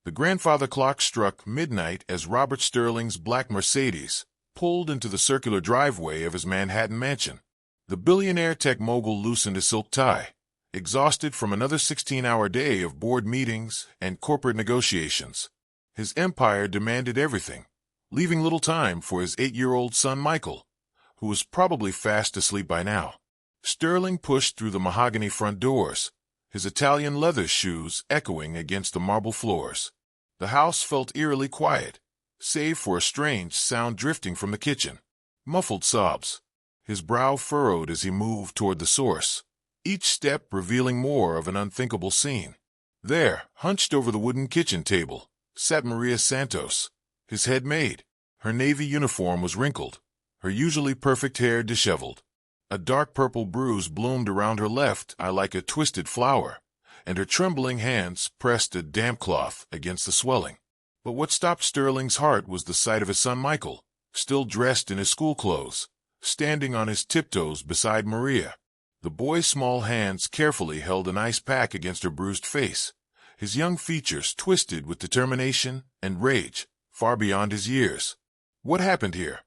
The grandfather clock struck midnight as Robert Sterling's black Mercedes pulled into the circular driveway of his Manhattan mansion. The billionaire tech mogul loosened his silk tie, exhausted from another 16-hour day of board meetings and corporate negotiations. His empire demanded everything, leaving little time for his 8-year-old son Michael, who was probably fast asleep by now. Sterling pushed through the mahogany front doors, his Italian leather shoes echoing against the marble floors. The house felt eerily quiet, save for a strange sound drifting from the kitchen. Muffled sobs. His brow furrowed as he moved toward the source, each step revealing more of an unthinkable scene. There, hunched over the wooden kitchen table, sat Maria Santos, his head maid. Her navy uniform was wrinkled, her usually perfect hair disheveled. A dark purple bruise bloomed around her left eye like a twisted flower, and her trembling hands pressed a damp cloth against the swelling. But what stopped Sterling's heart was the sight of his son Michael, still dressed in his school clothes, standing on his tiptoes beside Maria. The boy's small hands carefully held an ice pack against her bruised face, his young features twisted with determination and rage, far beyond his years. What happened here?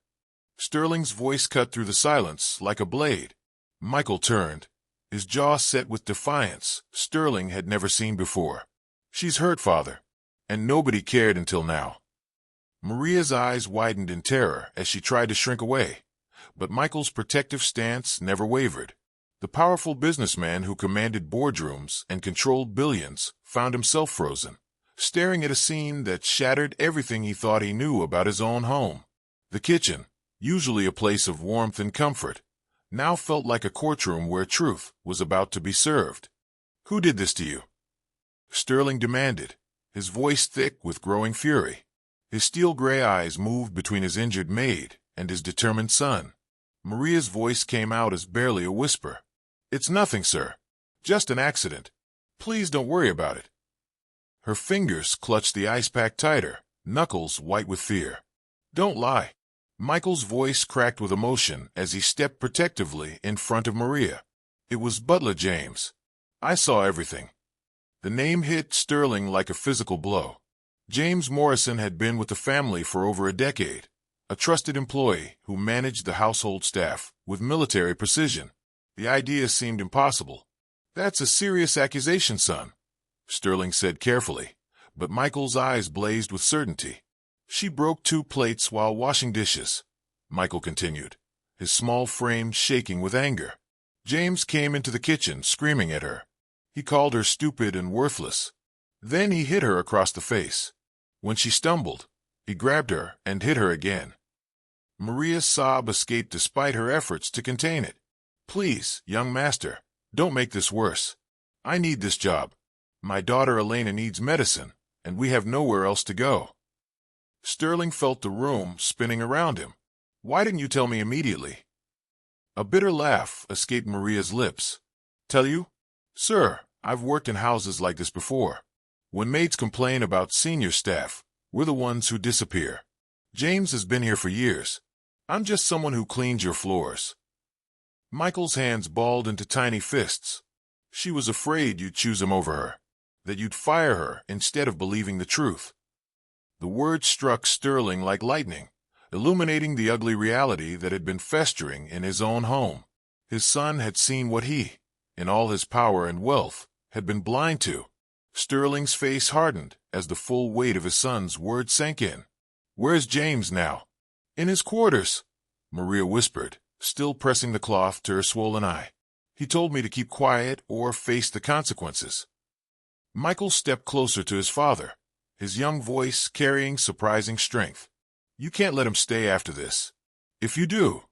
Sterling's voice cut through the silence like a blade. Michael turned, his jaw set with defiance Sterling had never seen before. She's hurt, father, and nobody cared until now. Maria's eyes widened in terror as she tried to shrink away, but Michael's protective stance never wavered. The powerful businessman who commanded boardrooms and controlled billions found himself frozen, staring at a scene that shattered everything he thought he knew about his own home. The kitchen, usually a place of warmth and comfort, now felt like a courtroom where truth was about to be served. "Who did this to you?" Sterling demanded, his voice thick with growing fury. His steel-gray eyes moved between his injured maid and his determined son. Maria's voice came out as barely a whisper. "It's nothing, sir. Just an accident. Please don't worry about it." Her fingers clutched the ice pack tighter, knuckles white with fear. "Don't lie." Michael's voice cracked with emotion as he stepped protectively in front of Maria. "It was Butler James. I saw everything." The name hit Sterling like a physical blow. James Morrison had been with the family for over a decade, a trusted employee who managed the household staff with military precision. The idea seemed impossible. "That's a serious accusation, son," Sterling said carefully, but Michael's eyes blazed with certainty. "She broke 2 plates while washing dishes," Michael continued, his small frame shaking with anger. "James came into the kitchen screaming at her. He called her stupid and worthless. Then he hit her across the face. When she stumbled, he grabbed her and hit her again." Maria's sob escaped despite her efforts to contain it. "Please, young master, don't make this worse. I need this job. My daughter Elena needs medicine, and we have nowhere else to go." Sterling felt the room spinning around him. "Why didn't you tell me immediately?" A bitter laugh escaped Maria's lips. "Tell you? Sir, I've worked in houses like this before. When maids complain about senior staff, we're the ones who disappear. James has been here for years. I'm just someone who cleans your floors." Michael's hands balled into tiny fists. She was afraid you'd choose him over her, that you'd fire her instead of believing the truth. The words struck Sterling like lightning, illuminating the ugly reality that had been festering in his own home. His son had seen what he, in all his power and wealth, had been blind to. Sterling's face hardened as the full weight of his son's words sank in. "Where's James now?" "In his quarters," Maria whispered, still pressing the cloth to her swollen eye. "He told me to keep quiet or face the consequences." Michael stepped closer to his father, his young voice carrying surprising strength. "You can't let him stay after this. If you do,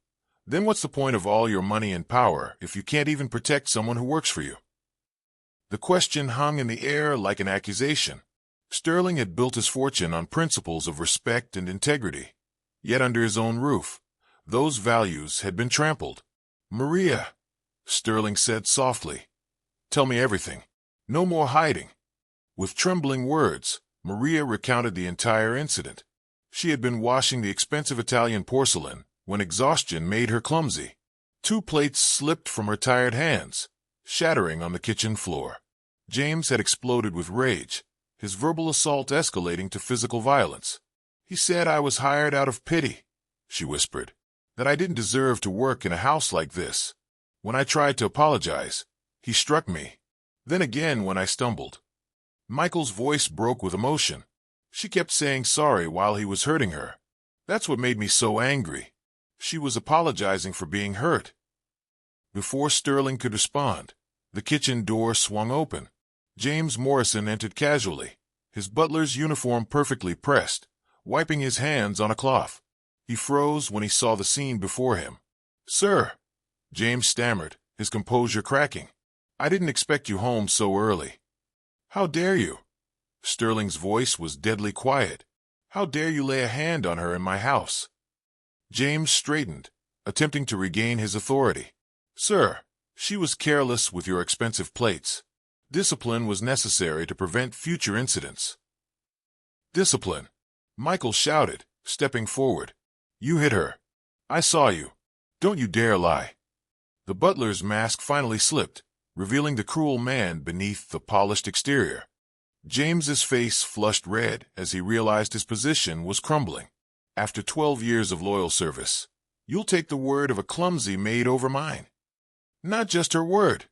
then what's the point of all your money and power if you can't even protect someone who works for you?" The question hung in the air like an accusation. Sterling had built his fortune on principles of respect and integrity, yet under his own roof, those values had been trampled. "Maria," Sterling said softly, "tell me everything. No more hiding." With trembling words, Maria recounted the entire incident. She had been washing the expensive Italian porcelain when exhaustion made her clumsy. 2 plates slipped from her tired hands, shattering on the kitchen floor. James had exploded with rage, his verbal assault escalating to physical violence. "He said I was hired out of pity," she whispered, "that I didn't deserve to work in a house like this. When I tried to apologize, he struck me. Then again when I stumbled." Michael's voice broke with emotion. She kept saying sorry while he was hurting her. "That's what made me so angry." She was apologizing for being hurt. Before Sterling could respond, the kitchen door swung open. James Morrison entered casually, his butler's uniform perfectly pressed, wiping his hands on a cloth. He froze when he saw the scene before him. "Sir," James stammered, his composure cracking, "I didn't expect you home so early." "How dare you?" Sterling's voice was deadly quiet. "How dare you lay a hand on her in my house?" James straightened, attempting to regain his authority. "Sir, she was careless with your expensive plates. Discipline was necessary to prevent future incidents." "Discipline?" Michael shouted, stepping forward. "You hit her. I saw you. Don't you dare lie." The butler's mask finally slipped, revealing the cruel man beneath the polished exterior. James's face flushed red as he realized his position was crumbling. "After 12 years of loyal service, you'll take the word of a clumsy maid over mine." "Not just her word,"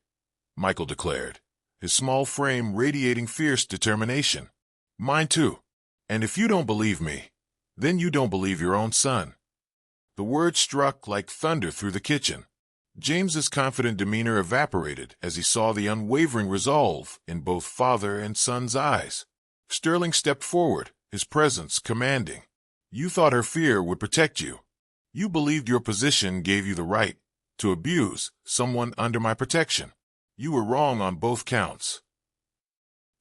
Michael declared, his small frame radiating fierce determination. "Mine too. And if you don't believe me, then you don't believe your own son." The word struck like thunder through the kitchen. James's confident demeanor evaporated as he saw the unwavering resolve in both father and son's eyes. Sterling stepped forward, his presence commanding. "You thought her fear would protect you. You believed your position gave you the right to abuse someone under my protection. You were wrong on both counts."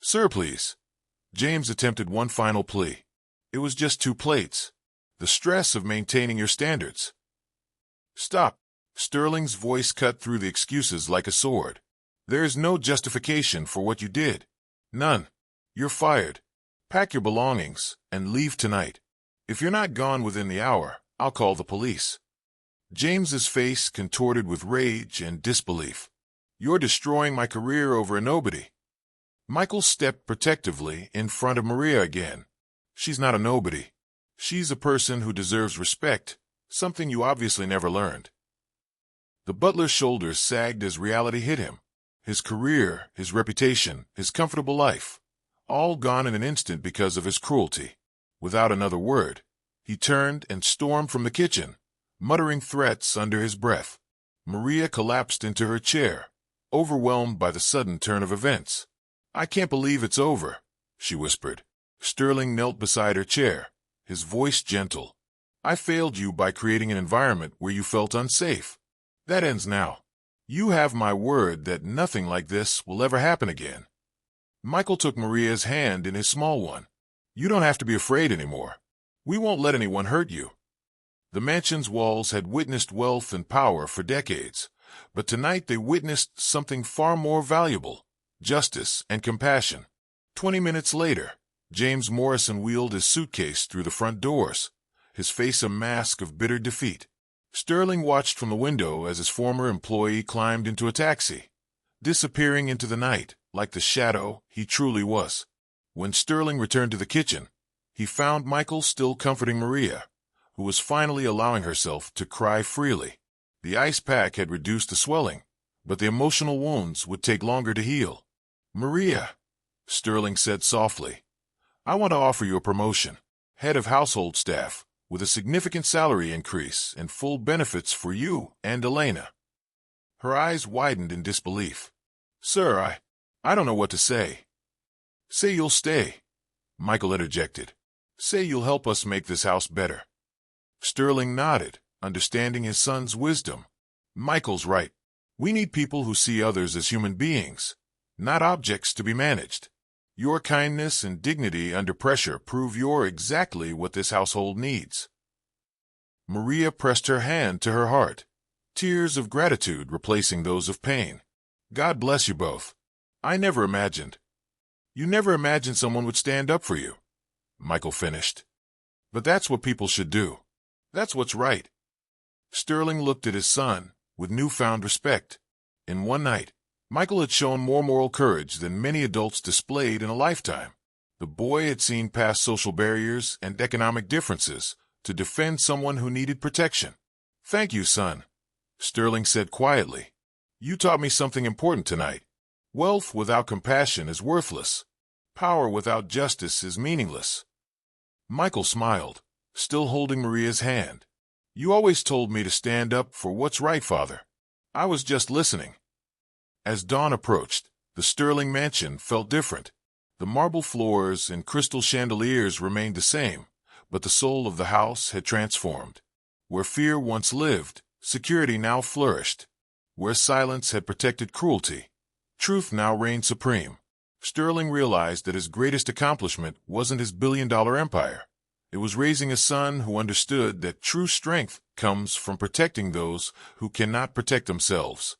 "Sir, please." James attempted one final plea. "It was just 2 plates. The stress of maintaining your standards." "Stop." Sterling's voice cut through the excuses like a sword. "There is no justification for what you did. None. You're fired. Pack your belongings and leave tonight. If you're not gone within the hour, I'll call the police." James's face contorted with rage and disbelief. "You're destroying my career over a nobody." Michael stepped protectively in front of Maria again. "She's not a nobody. She's a person who deserves respect, something you obviously never learned." The butler's shoulders sagged as reality hit him. His career, his reputation, his comfortable life, all gone in an instant because of his cruelty. Without another word, he turned and stormed from the kitchen, muttering threats under his breath. Maria collapsed into her chair, overwhelmed by the sudden turn of events. "I can't believe it's over," she whispered. Sterling knelt beside her chair, his voice gentle. "I failed you by creating an environment where you felt unsafe. That ends now. You have my word that nothing like this will ever happen again." Michael took Maria's hand in his small one. "You don't have to be afraid anymore. We won't let anyone hurt you." The mansion's walls had witnessed wealth and power for decades, but tonight they witnessed something far more valuable: justice and compassion. 20 minutes later, James Morrison wheeled his suitcase through the front doors, his face a mask of bitter defeat. Sterling watched from the window as his former employee climbed into a taxi, disappearing into the night like the shadow he truly was. When Sterling returned to the kitchen, he found Michael still comforting Maria, who was finally allowing herself to cry freely. The ice pack had reduced the swelling, but the emotional wounds would take longer to heal. "Maria," Sterling said softly, "I want to offer you a promotion, head of household staff, with a significant salary increase and full benefits for you and Elena." Her eyes widened in disbelief. "Sir, I don't know what to say." "Say you'll stay," Michael interjected. "Say you'll help us make this house better." Sterling nodded, understanding his son's wisdom. "Michael's right. We need people who see others as human beings, not objects to be managed. Your kindness and dignity under pressure prove you're exactly what this household needs." Maria pressed her hand to her heart, tears of gratitude replacing those of pain. "God bless you both. I never imagined." "You never imagined someone would stand up for you," Michael finished. "But that's what people should do. That's what's right." Sterling looked at his son with newfound respect. In one night, Michael had shown more moral courage than many adults displayed in a lifetime. The boy had seen past social barriers and economic differences to defend someone who needed protection. "Thank you, son," Sterling said quietly. "You taught me something important tonight. Wealth without compassion is worthless. Power without justice is meaningless." Michael smiled, still holding Maria's hand. "You always told me to stand up for what's right, Father. I was just listening." As dawn approached, the Sterling mansion felt different. The marble floors and crystal chandeliers remained the same, but the soul of the house had transformed. Where fear once lived, security now flourished. Where silence had protected cruelty, truth now reigned supreme. Sterling realized that his greatest accomplishment wasn't his billion-dollar empire. It was raising a son who understood that true strength comes from protecting those who cannot protect themselves.